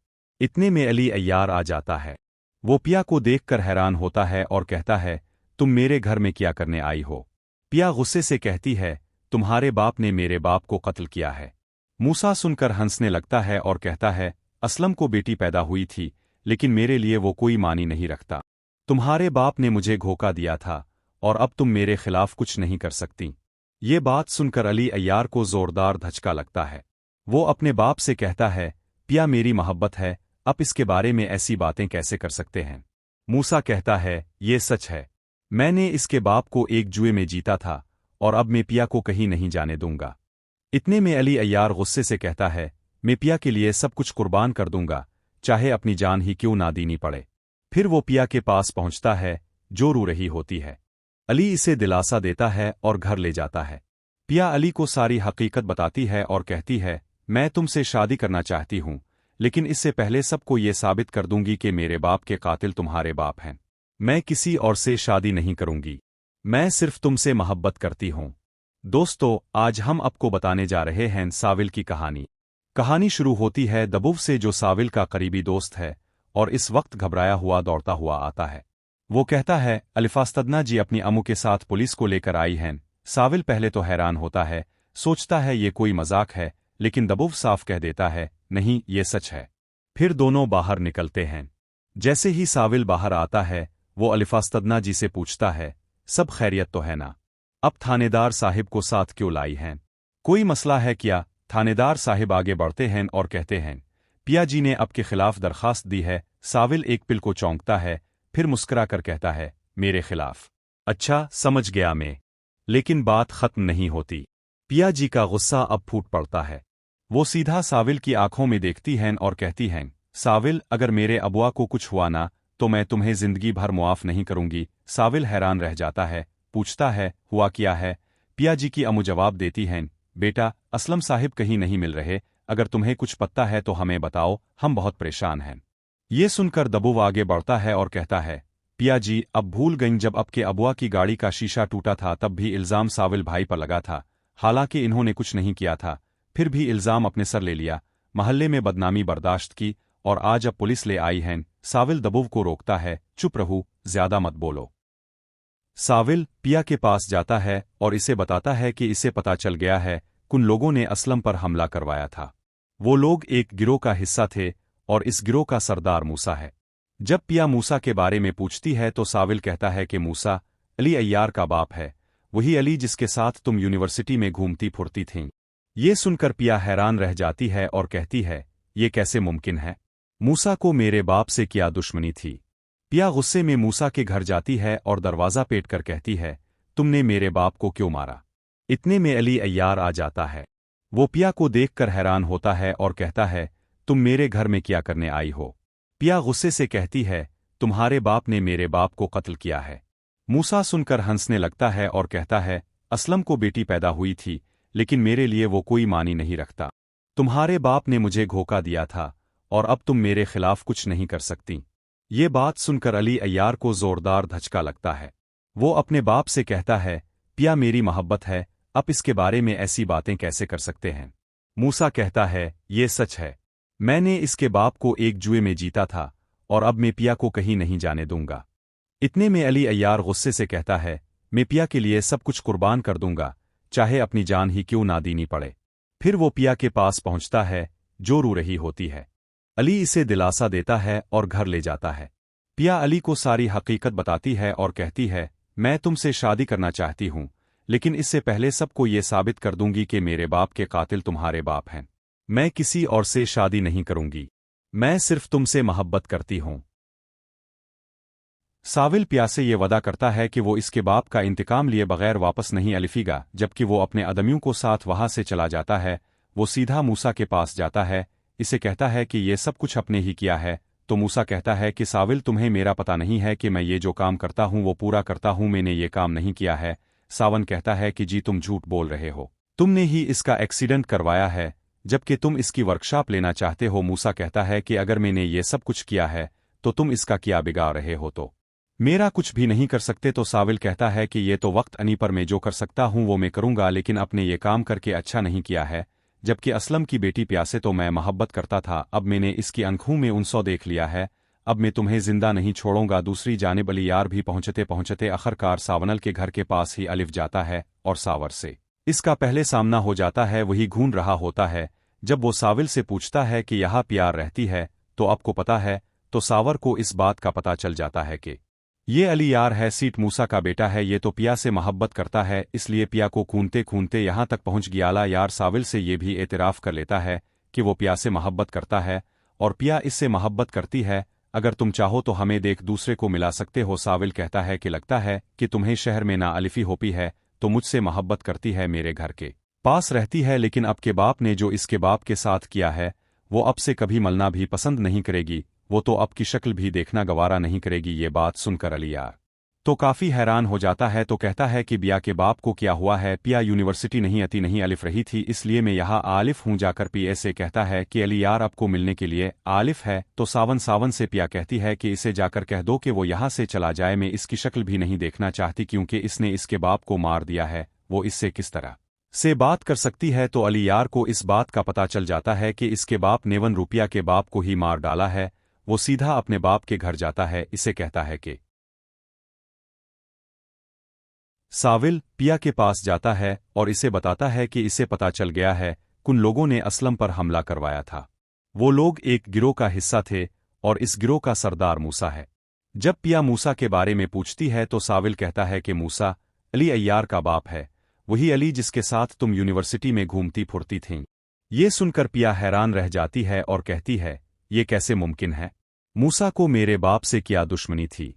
Speaker 8: इतने में अली अय्यार आ जाता है। वो पिया को देखकर हैरान होता है और कहता है तुम मेरे घर में क्या करने आई हो। पिया गुस्से से कहती है तुम्हारे बाप ने मेरे बाप को कत्ल किया है। मूसा सुनकर हंसने लगता है और कहता है असलम को बेटी पैदा हुई थी, लेकिन मेरे लिए वो कोई मानी नहीं रखता। तुम्हारे बाप ने मुझे धोखा दिया था और अब तुम मेरे खिलाफ कुछ नहीं कर सकती। ये बात सुनकर अली अय्यार को जोरदार धचका लगता है। वो अपने बाप से कहता है पिया मेरी मोहब्बत है, अब इसके बारे में ऐसी बातें कैसे कर सकते हैं। मूसा कहता है ये सच है, मैंने इसके बाप को एक जुए में जीता था और अब मैं पिया को कहीं नहीं जाने दूंगा। इतने में अली अय्यार गुस्से से कहता है मैं पिया के लिए सब कुछ कुर्बान कर दूंगा, चाहे अपनी जान ही क्यों ना देनी पड़े। फिर वो पिया के पास पहुंचता है जो रो रही होती है। अली इसे दिलासा देता है और घर ले जाता है। पिया अली को सारी हकीकत बताती है और कहती है मैं तुमसे शादी करना चाहती हूं, लेकिन इससे पहले सबको ये साबित कर दूंगी कि मेरे बाप के कातिल तुम्हारे बाप हैं। मैं किसी और से शादी नहीं करूंगी, मैं सिर्फ तुमसे मोहब्बत करती हूं। दोस्तों आज हम आपको बताने जा रहे हैं साविल की कहानी। कहानी शुरू होती है दबूव से, जो साविल का करीबी दोस्त है और इस वक्त घबराया हुआ दौड़ता हुआ आता है। वो कहता है अलिफास्तदना जी अपनी अम्मू के साथ पुलिस को लेकर आई हैं। साविल पहले तो हैरान होता है, सोचता है ये कोई मजाक है, लेकिन दबुव साफ कह देता है नहीं ये सच है। फिर दोनों बाहर निकलते हैं। जैसे ही साविल बाहर आता है वो अलिफास्तदना जी से पूछता है सब खैरियत तो है ना, अब थानेदार साहिब को साथ क्यों लाई हैं, कोई मसला है क्या? थानेदार साहिब आगे बढ़ते हैं और कहते हैं पिया जी ने आपके खिलाफ दरखास्त दी है। साविल एक पिल को चौंकता है, फिर मुस्कुरा कर कहता है मेरे खिलाफ? अच्छा समझ गया मैं। लेकिन बात खत्म नहीं होती। पिया जी का गुस्सा अब फूट पड़ता है। वो सीधा साविल की आंखों में देखती हैं और कहती हैं साविल अगर मेरे अबुआ को कुछ हुआ ना तो मैं तुम्हें जिंदगी भर मुआफ नहीं करूंगी। साविल हैरान रह जाता है, पूछता है हुआ क्या है? पिया जी की अम्मू जवाब देती हैं बेटा असलम साहिब कहीं नहीं मिल रहे, अगर तुम्हें कुछ पता है तो हमें बताओ, हम बहुत परेशान हैं। ये सुनकर दबुव आगे बढ़ता है और कहता है पिया जी अब भूल गईं जब आपके अबुआ की गाड़ी का शीशा टूटा था तब भी इल्जाम साविल भाई पर लगा था, हालांकि इन्होंने कुछ नहीं किया था, फिर भी इल्जाम अपने सर ले लिया, महल्ले में बदनामी बर्दाश्त की और आज अब पुलिस ले आई हैं। साविल दबुव को रोकता है चुप रहो, ज्यादा मत बोलो। साविल पिया के पास जाता है और इसे बताता है कि इसे पता चल गया है कुन लोगों ने असलम पर हमला करवाया था। वो लोग एक गिरोह का हिस्सा थे और इस गिरोह का सरदार मूसा है। जब पिया मूसा के बारे में पूछती है तो साविल कहता है कि मूसा अली अय्यार का बाप है, वही अली जिसके साथ तुम यूनिवर्सिटी में घूमती फुरती थीं। ये सुनकर पिया हैरान रह जाती है और कहती है ये कैसे मुमकिन है, मूसा को मेरे बाप से क्या दुश्मनी थी? पिया गुस्से में मूसा के घर जाती है और दरवाज़ा पेट कर कहती है तुमने मेरे बाप को क्यों मारा? इतने में अली अय्यार आ जाता है। वो पिया को देखकर हैरान होता है और कहता है तुम मेरे घर में क्या करने आई हो? पिया गुस्से से कहती है तुम्हारे बाप ने मेरे बाप को कत्ल किया है। मूसा सुनकर हंसने लगता है और कहता है असलम को बेटी पैदा हुई थी, लेकिन मेरे लिए वो कोई मानी नहीं रखता। तुम्हारे बाप ने मुझे धोखा दिया था और अब तुम मेरे खिलाफ कुछ नहीं कर सकती। ये बात सुनकर अली अय्यार को जोरदार धचका लगता है। वो अपने बाप से कहता है पिया मेरी मोहब्बत है, अब इसके बारे में ऐसी बातें कैसे कर सकते हैं? मूसा कहता है ये सच है, मैंने इसके बाप को एक जुए में जीता था और अब मैं पिया को कहीं नहीं जाने दूंगा। इतने में अली अय्यार गुस्से से कहता है मैं पिया के लिए सब कुछ कुर्बान कर दूंगा, चाहे अपनी जान ही क्यों ना देनी पड़े। फिर वो पिया के पास पहुंचता है जो रो रही होती है। अली इसे दिलासा देता है और घर ले जाता है। पिया अली को सारी हकीकत बताती है और कहती है मैं तुमसे शादी करना चाहती हूं, लेकिन इससे पहले सबको ये साबित कर दूंगी कि मेरे बाप के कातिल तुम्हारे बाप हैं। मैं किसी और से शादी नहीं करूंगी, मैं सिर्फ तुमसे मोहब्बत करती हूं। साविल पिया से ये वादा करता है कि वो इसके बाप का इंतकाम लिए बगैर वापस नहीं अलिफेगा। जबकि वो अपने आदमियों को साथ वहां से चला जाता है, वो सीधा मूसा के पास जाता है, इसे कहता है कि ये सब कुछ अपने ही किया है। तो मूसा कहता है कि साविल तुम्हें मेरा पता नहीं है कि मैं ये जो काम करता हूं वो पूरा करता हूं, मैंने ये काम नहीं किया है। सावन कहता है कि जी तुम झूठ बोल रहे हो, तुमने ही इसका एक्सीडेंट करवाया है, जबकि तुम इसकी वर्कशॉप लेना चाहते हो। मूसा कहता है कि अगर मैंने ये सब कुछ किया है तो तुम इसका क्या बिगाड़ रहे हो, तो मेरा कुछ भी नहीं कर सकते। तो साविल कहता है कि ये तो वक्त अनी पर मैं जो कर सकता हूं वो मैं करूंगा, लेकिन अपने ये काम करके अच्छा नहीं किया है। जबकि असलम की बेटी पिया से तो मैं मोहब्बत करता था, अब मैंने इसकी आंखों में उनसो देख लिया है, अब मैं तुम्हें जिंदा नहीं छोड़ूंगा। दूसरी जानिब अली यार भी पहुंचते पहुंचते आखिरकार सावनल के घर के पास ही अलिफ जाता है और सावर से इसका पहले सामना हो जाता है। वही घूम रहा होता है। जब वो साविल से पूछता है कि यहाँ प्यार रहती है तो आपको पता है, तो सावर को इस बात का पता चल जाता है कि ये अली यार है, सीट मूसा का बेटा है, ये तो पिया से मोहब्बत करता है, इसलिए पिया को खूनते खूनते यहाँ तक पहुँच गया। अला यार साविल से ये भी एतराफ़ कर लेता है कि वो पिया से मोहब्बत करता है और पिया इससे मोहब्बत करती है। अगर तुम चाहो तो हमें देख दूसरे को मिला सकते हो। साविल कहता है कि लगता है कि तुम्हें शहर में ना अलिफी होपी है, तो मुझसे मोहब्बत करती है, मेरे घर के पास रहती है, लेकिन अब के बाप ने जो इसके बाप के साथ किया है वो अब से कभी मलना भी पसंद नहीं करेगी, वो तो अब की शक्ल भी देखना गवारा नहीं करेगी। ये बात सुनकर अली यार तो काफ़ी हैरान हो जाता है, तो कहता है कि बिया के बाप को क्या हुआ है? पिया यूनिवर्सिटी नहीं आती नहीं अलिफ रही थी, इसलिए मैं यहाँ आलिफ हूँ। जाकर पिया से कहता है कि अली यार आपको मिलने के लिए आलिफ है। तो सावन से पिया कहती है कि इसे जाकर कह दो कि वो यहाँ से चला जाए, मैं इसकी शक्ल भी नहीं देखना चाहती, क्योंकि इसने इसके बाप को मार दिया है, वो इससे किस तरह से बात कर सकती है। तो अली यार को इस बात का पता चल जाता है कि इसके बाप ने रुपया के बाप को ही मार डाला है। वो सीधा अपने बाप के घर जाता है, इसे कहता है कि साविल पिया के पास जाता है और इसे बताता है कि इसे पता चल गया है कुन लोगों ने असलम पर हमला करवाया था। वो लोग एक गिरोह का हिस्सा थे और इस गिरोह का सरदार मूसा है। जब पिया मूसा के बारे में पूछती है तो साविल कहता है कि मूसा अली अय्यार का बाप है, वही अली जिसके साथ तुम यूनिवर्सिटी में घूमती फुरती थीं। ये सुनकर पिया हैरान रह जाती है और कहती है, ये कैसे मुमकिन है? मूसा को मेरे बाप से क्या दुश्मनी थी?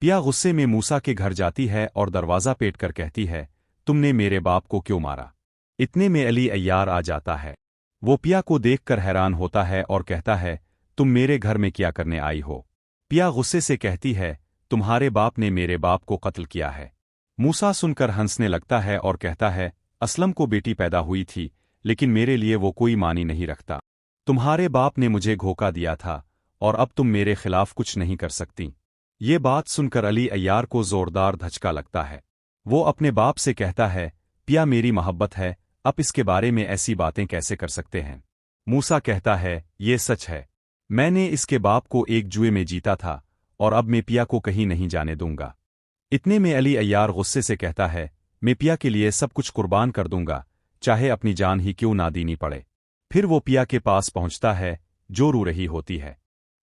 Speaker 8: पिया गुस्से में मूसा के घर जाती है और दरवाज़ा पेट कर कहती है, तुमने मेरे बाप को क्यों मारा? इतने में अली अय्यार आ जाता है। वो पिया को देखकर हैरान होता है और कहता है, तुम मेरे घर में क्या करने आई हो? पिया गुस्से से कहती है, तुम्हारे बाप ने मेरे बाप को कत्ल किया है। मूसा सुनकर हंसने लगता है और कहता है, असलम को बेटी पैदा हुई थी, लेकिन मेरे लिए वो कोई मानी नहीं रखता। तुम्हारे बाप ने मुझे धोखा दिया था और अब तुम मेरे खिलाफ कुछ नहीं कर सकती। ये बात सुनकर अली अय्यार को जोरदार धचका लगता है। वो अपने बाप से कहता है, पिया मेरी मोहब्बत है, अब इसके बारे में ऐसी बातें कैसे कर सकते हैं? मूसा कहता है, ये सच है, मैंने इसके बाप को एक जुए में जीता था और अब मैं पिया को कहीं नहीं जाने दूंगा। इतने में अली अय्यार गुस्से से कहता है, मैं पिया के लिए सब कुछ कुर्बान कर दूंगा, चाहे अपनी जान ही क्यों ना देनी पड़े। फिर वो पिया के पास पहुंचता है जो रो रही होती है।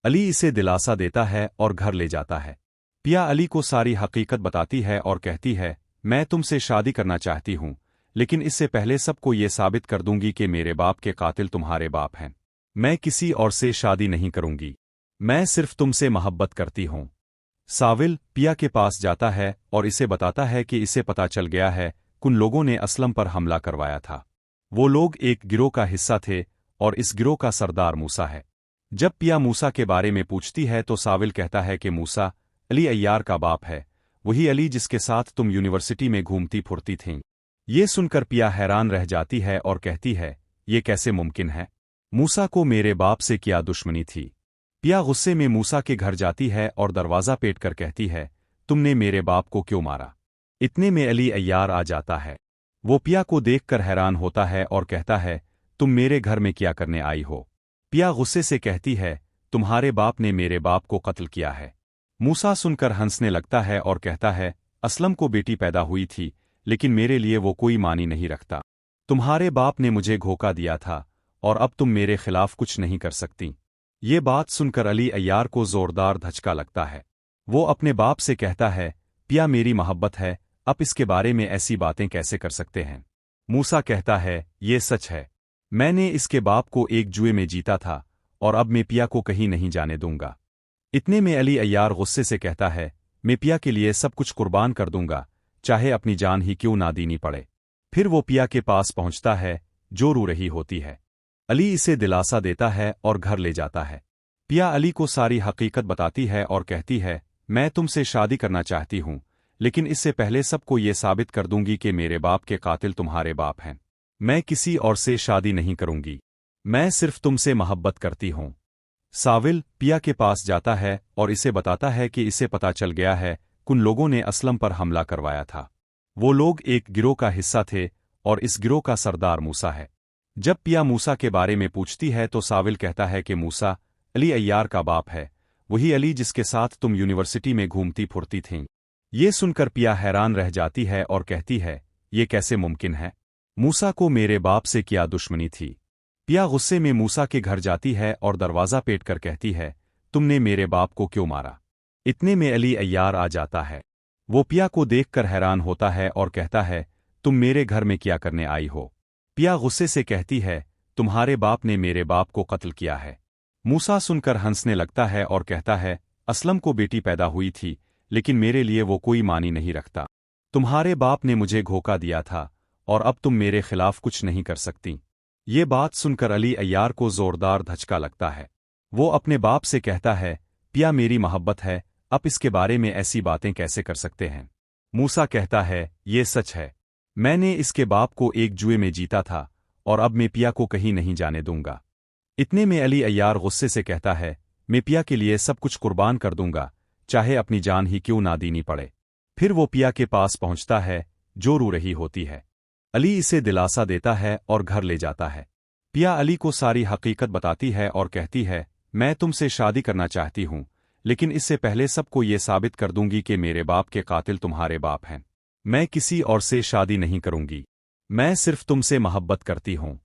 Speaker 8: अली इसे दिलासा देता है और घर ले जाता है। पिया अली को सारी हकीकत बताती है और कहती है, मैं तुमसे शादी करना चाहती हूं, लेकिन इससे पहले सबको ये साबित कर दूंगी कि मेरे बाप के कातिल तुम्हारे बाप हैं। मैं किसी और से शादी नहीं करूंगी, मैं सिर्फ तुमसे मोहब्बत करती हूं। साविल पिया के पास जाता है और इसे बताता है कि इसे पता चल गया है कुन लोगों ने असलम पर हमला करवाया था। वो लोग एक गिरोह का हिस्सा थे और इस गिरोह का सरदार मूसा है। जब पिया मूसा के बारे में पूछती है तो साविल कहता है कि मूसा अली अय्यार का बाप है, वही अली जिसके साथ तुम यूनिवर्सिटी में घूमती फुरती थीं। ये सुनकर पिया हैरान रह जाती है और कहती है, ये कैसे मुमकिन है? मूसा को मेरे बाप से क्या दुश्मनी थी? पिया गुस्से में मूसा के घर जाती है और दरवाज़ा पेट कर कहती है, तुमने मेरे बाप को क्यों मारा? इतने में अली अय्यार आ जाता है। वो पिया को देखकर हैरान होता है और कहता है, तुम मेरे घर में क्या करने आई हो? पिया गुस्से से कहती है, तुम्हारे बाप ने मेरे बाप को कत्ल किया है। मूसा सुनकर हंसने लगता है और कहता है, असलम को बेटी पैदा हुई थी, लेकिन मेरे लिए वो कोई मानी नहीं रखता। तुम्हारे बाप ने मुझे धोखा दिया था और अब तुम मेरे खिलाफ कुछ नहीं कर सकती। ये बात सुनकर अली अय्यार को जोरदार धचका लगता है। वो अपने बाप से कहता है, पिया मेरी मोहब्बत है, अब इसके बारे में ऐसी बातें कैसे कर सकते हैं? मूसा कहता है, ये सच है, मैंने इसके बाप को एक जुए में जीता था और अब मैं पिया को कहीं नहीं जाने दूंगा। इतने में अली अय्यार गुस्से से कहता है, मैं पिया के लिए सब कुछ कुर्बान कर दूंगा, चाहे अपनी जान ही क्यों ना देनी पड़े। फिर वो पिया के पास पहुंचता है जो रो रही होती है। अली इसे दिलासा देता है और घर ले जाता है। पिया अली को सारी हकीकत बताती है और कहती है, मैं तुमसे शादी करना चाहती हूं, लेकिन इससे पहले सबको ये साबित कर दूंगी कि मेरे बाप के कातिल तुम्हारे बाप हैं। मैं किसी और से शादी नहीं करूंगी, मैं सिर्फ तुमसे मोहब्बत करती हूं। साविल पिया के पास जाता है और इसे बताता है कि इसे पता चल गया है कुन लोगों ने असलम पर हमला करवाया था। वो लोग एक गिरोह का हिस्सा थे और इस गिरोह का सरदार मूसा है। जब पिया मूसा के बारे में पूछती है तो साविल कहता है कि मूसा अली अय्यार का बाप है, वही अली जिसके साथ तुम यूनिवर्सिटी में घूमती फुरती थीं। ये सुनकर पिया हैरान रह जाती है और कहती है, ये कैसे मुमकिन है? मूसा को मेरे बाप से क्या दुश्मनी थी? पिया गुस्से में मूसा के घर जाती है और दरवाज़ा पेट कर कहती है, तुमने मेरे बाप को क्यों मारा? इतने में अली अय्यार आ जाता है। वो पिया को देखकर हैरान होता है और कहता है, तुम मेरे घर में क्या करने आई हो? पिया गुस्से से कहती है, तुम्हारे बाप ने मेरे बाप को कत्ल किया है। मूसा सुनकर हंसने लगता है और कहता है, असलम को बेटी पैदा हुई थी, लेकिन मेरे लिए वो कोई मानी नहीं रखता। तुम्हारे बाप ने मुझे धोखा दिया था और अब तुम मेरे खिलाफ कुछ नहीं कर सकती। ये बात सुनकर अली अय्यार को जोरदार धचका लगता है। वो अपने बाप से कहता है, पिया मेरी मोहब्बत है, अब इसके बारे में ऐसी बातें कैसे कर सकते हैं? मूसा कहता है, ये सच है, मैंने इसके बाप को एक जुए में जीता था और अब मैं पिया को कहीं नहीं जाने दूंगा। इतने में अली अय्यार गुस्से से कहता है, मैं पिया के लिए सब कुछ कुर्बान कर दूंगा, चाहे अपनी जान ही क्यों ना देनी पड़े। फिर वो पिया के पास पहुंचता है जो रो रही होती है। अली इसे दिलासा देता है और घर ले जाता है। पिया अली को सारी हकीकत बताती है और कहती है, मैं तुमसे शादी करना चाहती हूं, लेकिन इससे पहले सबको ये साबित कर दूंगी कि मेरे बाप के कातिल तुम्हारे बाप हैं। मैं किसी और से शादी नहीं करूंगी, मैं सिर्फ तुमसे मोहब्बत करती हूं।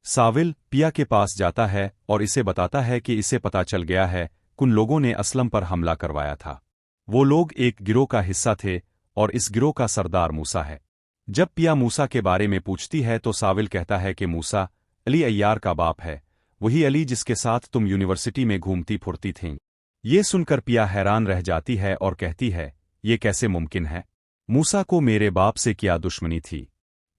Speaker 8: साविल पिया के पास जाता है और इसे बताता है कि इसे पता चल गया है कुन लोगों ने असलम पर हमला करवाया था। वो लोग एक गिरोह का हिस्सा थे और इस गिरोह का सरदार मूसा है। जब पिया मूसा के बारे में पूछती है तो साविल कहता है कि मूसा अली अय्यार का बाप है, वही अली जिसके साथ तुम यूनिवर्सिटी में घूमती फुरती थीं। ये सुनकर पिया हैरान रह जाती है और कहती है, ये कैसे मुमकिन है? मूसा को मेरे बाप से क्या दुश्मनी थी?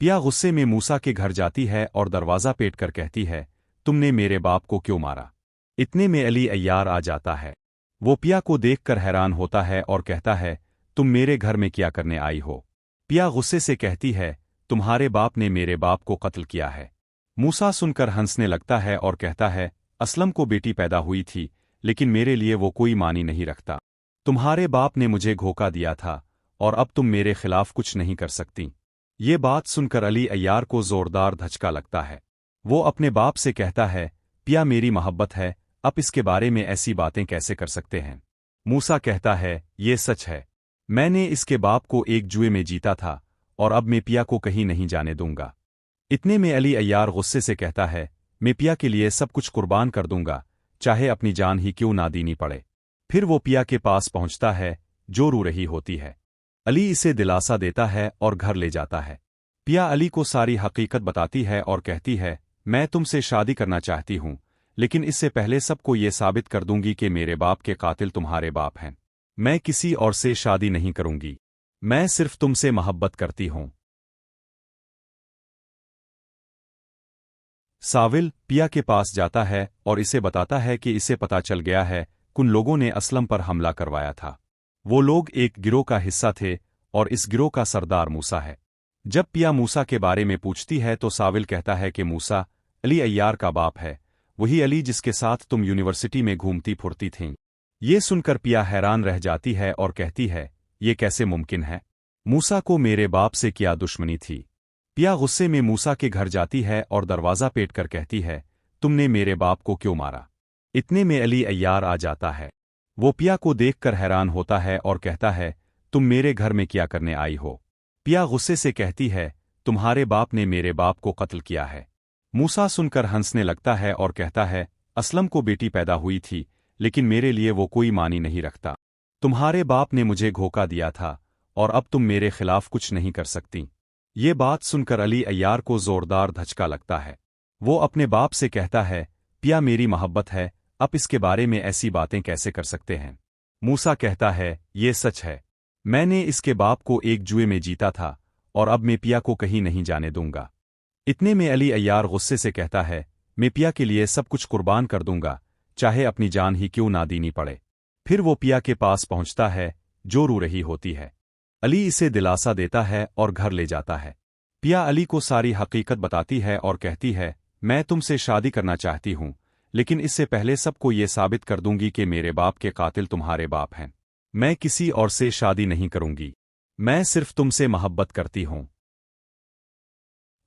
Speaker 8: पिया गुस्से में मूसा के घर जाती है और दरवाज़ा पेट कर कहती है, तुमने मेरे बाप को क्यों मारा? इतने में अली अय्यार आ जाता है। वो पिया को देखकर हैरान होता है और कहता है, तुम मेरे घर में क्या करने आई हो? पिया गुस्से से कहती है, तुम्हारे बाप ने मेरे बाप को कत्ल किया है। मूसा सुनकर हंसने लगता है और कहता है, असलम को बेटी पैदा हुई थी, लेकिन मेरे लिए वो कोई मानी नहीं रखता। तुम्हारे बाप ने मुझे धोखा दिया था और अब तुम मेरे खिलाफ कुछ नहीं कर सकती। ये बात सुनकर अली अय्यार को जोरदार धचका लगता है। वो अपने बाप से कहता है, पिया मेरी मोहब्बत है, अब इसके बारे में ऐसी बातें कैसे कर सकते हैं? मूसा कहता है, ये सच है, मैंने इसके बाप को एक जुए में जीता था और अब मैं पिया को कहीं नहीं जाने दूंगा। इतने में अली अय्यार गुस्से से कहता है, मैं पिया के लिए सब कुछ कुर्बान कर दूंगा, चाहे अपनी जान ही क्यों ना देनी पड़े। फिर वो पिया के पास पहुंचता है जो रो रही होती है। अली इसे दिलासा देता है और घर ले जाता है। पिया अली को सारी हकीकत बताती है और कहती है, मैं तुमसे शादी करना चाहती हूं, लेकिन इससे पहले सबको ये साबित कर दूंगी कि मेरे बाप के कातिल तुम्हारे बाप हैं। मैं किसी और से शादी नहीं करूंगी, मैं सिर्फ तुमसे मोहब्बत करती हूं। साविल पिया के पास जाता है और इसे बताता है कि इसे पता चल गया है कुन लोगों ने असलम पर हमला करवाया था। वो लोग एक गिरोह का हिस्सा थे और इस गिरोह का सरदार मूसा है। जब पिया मूसा के बारे में पूछती है तो साविल कहता है कि मूसा अली अय्यार का बाप है, वही अली जिसके साथ तुम यूनिवर्सिटी में घूमती फुरती थीं। ये सुनकर पिया हैरान रह जाती है और कहती है, ये कैसे मुमकिन है? मूसा को मेरे बाप से क्या दुश्मनी थी? पिया गुस्से में मूसा के घर जाती है और दरवाज़ा पेट कर कहती है, तुमने मेरे बाप को क्यों मारा? इतने में अली अय्यार आ जाता है। वो पिया को देखकर हैरान होता है और कहता है, तुम मेरे घर में क्या करने आई हो? पिया गुस्से से कहती है, तुम्हारे बाप ने मेरे बाप को कत्ल किया है। मूसा सुनकर हंसने लगता है और कहता है, असलम को बेटी पैदा हुई थी, लेकिन मेरे लिए वो कोई मानी नहीं रखता। तुम्हारे बाप ने मुझे धोखा दिया था और अब तुम मेरे खिलाफ कुछ नहीं कर सकती। ये बात सुनकर अली अय्यार को जोरदार धचका लगता है। वो अपने बाप से कहता है, पिया मेरी मोहब्बत है, अब इसके बारे में ऐसी बातें कैसे कर सकते हैं? मूसा कहता है, ये सच है, मैंने इसके बाप को एक जुए में जीता था और अब मैं पिया को कहीं नहीं जाने दूंगा। इतने में अली अय्यार गुस्से से कहता है, मैं पिया के लिए सब कुछ कुर्बान कर दूंगा, चाहे अपनी जान ही क्यों ना देनी पड़े। फिर वो पिया के पास पहुंचता है जो रो रही होती है। अली इसे दिलासा देता है और घर ले जाता है। पिया अली को सारी हकीकत बताती है और कहती है, मैं तुमसे शादी करना चाहती हूं, लेकिन इससे पहले सबको ये साबित कर दूंगी कि मेरे बाप के कातिल तुम्हारे बाप हैं। मैं किसी और से शादी नहीं करूंगी, मैं सिर्फ तुमसे मोहब्बत करती हूं।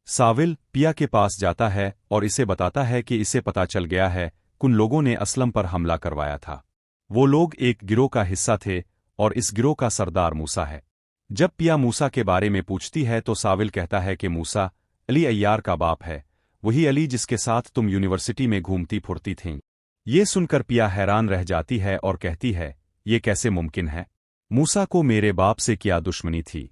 Speaker 8: साविल पिया के पास जाता है और इसे बताता है कि इसे पता चल गया है कुन लोगों ने असलम पर हमला करवाया था। वो लोग एक गिरोह का हिस्सा थे और इस गिरोह का सरदार मूसा है। जब पिया मूसा के बारे में पूछती है तो साविल कहता है कि मूसा अली अय्यार का बाप है, वही अली जिसके साथ तुम यूनिवर्सिटी में घूमती फुरती थीं। ये सुनकर पिया हैरान रह जाती है और कहती है, ये कैसे मुमकिन है? मूसा को मेरे बाप से क्या दुश्मनी थी?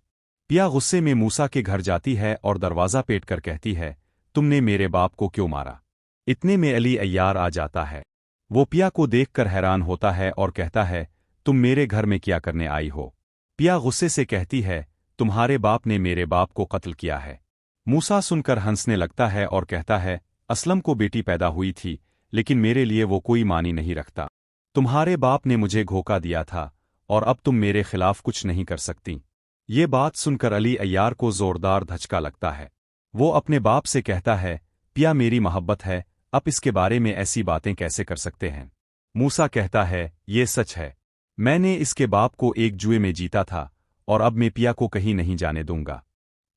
Speaker 8: पिया गुस्से में मूसा के घर जाती है और दरवाज़ा पेट कर कहती है, तुमने मेरे बाप को क्यों मारा? इतने में अली अय्यार आ जाता है। वो पिया को देखकर हैरान होता है और कहता है, तुम मेरे घर में क्या करने आई हो? पिया गुस्से से कहती है, तुम्हारे बाप ने मेरे बाप को कत्ल किया है। मूसा सुनकर हंसने लगता है और कहता है, असलम को बेटी पैदा हुई थी, लेकिन मेरे लिए वो कोई मानी नहीं रखता। तुम्हारे बाप ने मुझे धोखा दिया था और अब तुम मेरे खिलाफ कुछ नहीं कर सकती। ये बात सुनकर अली अय्यार को जोरदार धचका लगता है। वो अपने बाप से कहता है, पिया मेरी मोहब्बत है, अब इसके बारे में ऐसी बातें कैसे कर सकते हैं? मूसा कहता है, ये सच है, मैंने इसके बाप को एक जुए में जीता था और अब मैं पिया को कहीं नहीं जाने दूंगा।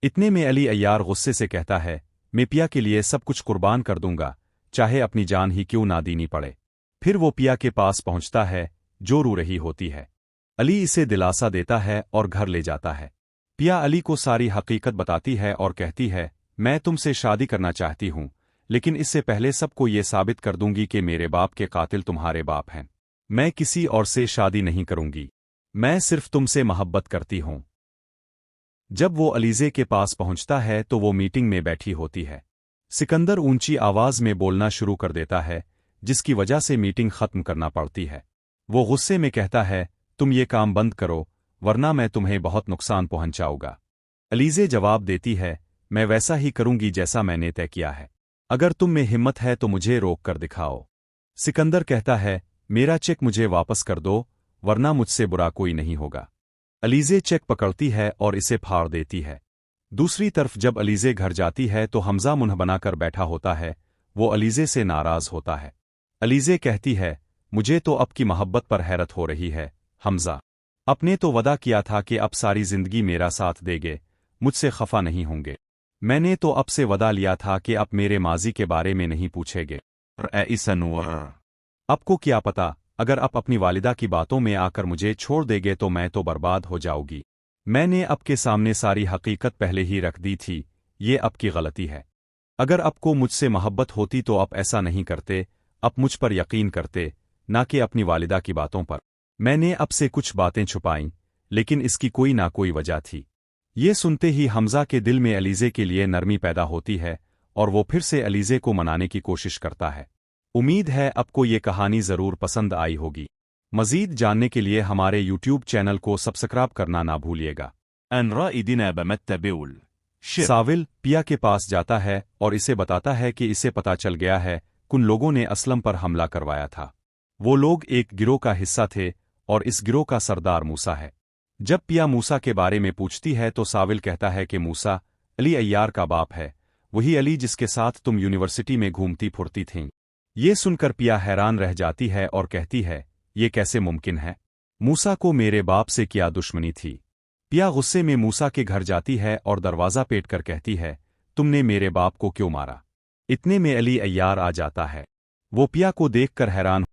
Speaker 8: इतने में अली अय्यार गुस्से से कहता है, मैं पिया के लिए सब कुछ कुर्बान कर दूंगा, चाहे अपनी जान ही क्यों ना देनी पड़े। फिर वो पिया के पास पहुंचता है जो रो रही होती है। अली इसे दिलासा देता है और घर ले जाता है। पिया अली को सारी हकीकत बताती है और कहती है, मैं तुमसे शादी करना चाहती हूँ, लेकिन इससे पहले सबको ये साबित कर दूंगी कि मेरे बाप के कातिल तुम्हारे बाप हैं। मैं किसी और से शादी नहीं करूंगी, मैं सिर्फ तुमसे मोहब्बत करती हूँ। जब वो अलीजे के पास पहुंचता है तो वो मीटिंग में बैठी होती है। सिकंदर ऊंची आवाज में बोलना शुरू कर देता है, जिसकी वजह से मीटिंग खत्म करना पड़ती है। वो गुस्से में कहता है, तुम ये काम बंद करो, वरना मैं तुम्हें बहुत नुकसान पहुंचाऊंगा। अलीजे जवाब देती है, मैं वैसा ही करूंगी जैसा मैंने तय किया है। अगर तुम में हिम्मत है तो मुझे रोक कर दिखाओ। सिकंदर कहता है, मेरा चेक मुझे वापस कर दो, वरना मुझसे बुरा कोई नहीं होगा। अलीजे चेक पकड़ती है और इसे फाड़ देती है। दूसरी तरफ जब अलीजे घर जाती है तो हमजा मुंह बनाकर बैठा होता है। वो अलीजे से नाराज होता है। अलीजे कहती है, मुझे तो अब की मोहब्बत पर हैरत हो रही है। हमजा, आपने तो वादा किया था कि अब सारी जिंदगी मेरा साथ देगे, मुझसे खफा नहीं होंगे। मैंने तो अब से वादा लिया था कि अब मेरे माजी के बारे में नहीं पूछेंगे। आपको क्या पता, अगर आप अपनी वालिदा की बातों में आकर मुझे छोड़ देंगे तो मैं तो बर्बाद हो जाऊंगी। मैंने आपके सामने सारी हकीकत पहले ही रख दी थी, ये आपकी गलती है। अगर आपको मुझसे मोहब्बत होती तो आप ऐसा नहीं करते, आप मुझ पर यकीन करते, ना कि अपनी वालिदा की बातों पर। मैंने आपसे कुछ बातें छुपाईं, लेकिन इसकी कोई ना कोई वजह थी। ये सुनते ही हमजा के दिल में अलीजे के लिए नरमी पैदा होती है और वो फिर से अलीजे को मनाने की कोशिश करता है। उम्मीद है आपको ये कहानी ज़रूर पसंद आई होगी। मज़ीद जानने के लिए हमारे YouTube चैनल को सब्सक्राइब करना ना भूलिएगा। साविल पिया के पास जाता है और इसे बताता है कि इसे पता चल गया है कुन लोगों ने असलम पर हमला करवाया था। वो लोग एक गिरोह का हिस्सा थे और इस गिरोह का सरदार मूसा है। जब पिया मूसा के बारे में पूछती है तो साविल कहता है कि मूसा अली अय्यार का बाप है, वही अली जिसके साथ तुम यूनिवर्सिटी में घूमती फुरती थीं। ये सुनकर पिया हैरान रह जाती है और कहती है, ये कैसे मुमकिन है? मूसा को मेरे बाप से क्या दुश्मनी थी? पिया गुस्से में मूसा के घर जाती है और दरवाज़ा पेट कर कहती है, तुमने मेरे बाप को क्यों मारा? इतने में अली अय्यार आ जाता है। वो पिया को देखकर हैरान